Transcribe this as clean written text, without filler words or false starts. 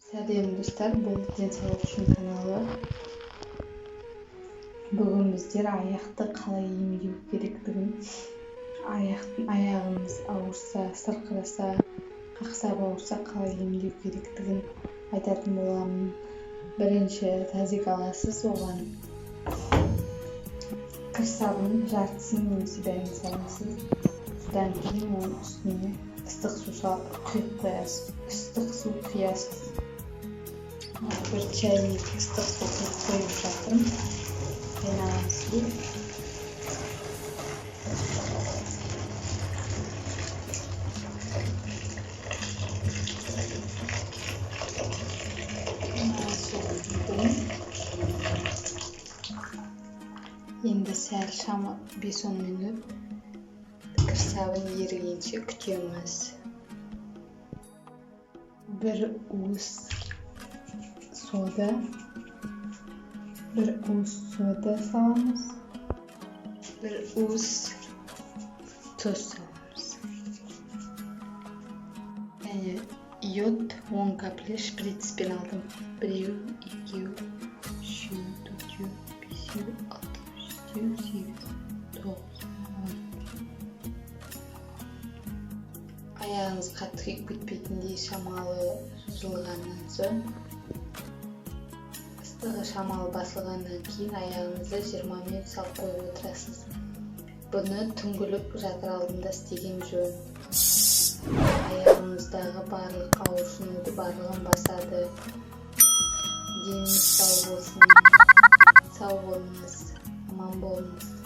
Сәлем достар, бұл денсаулық үшін каналы. Бүгін біздер аяқты қалай емдеу керектігін, аяғымыз ауырса, сырқыраса, қақсап ауырса қалай емдеу керектігін айтатын боламын. Бірінші тазик аласыз, оған кір сабын жартысын немесе бәрін саласыз. Содан кейін оның үстіне ыстық су құясыз. Bir çayник ыстық суды қойып жатырмын. Қайнаған су. Енді сәл шамы 5-10 минут кір сабын ерігенше күтеміз. Bir уыс soda salamız. Bir uğuz tuz salamız. Yani iot 10 kaplı şpritspен aldım. 1, 2, 3, 4, 5, 6, 7, 8, 9, 10. Ayağınız қатты кетпейтіндей шамалы жылғаннан соң, ыстығы шамалы басылғаннан кейін аяғыңызды 20 минут салып қойып отырасыз. Бұны түңгілік жатыр алдында істеген жөн. Аяғыңыздағы барлық ауырсынуды барлығын басады. Деніңіз сау болсын. Сау болыңыз, аман болыңыз.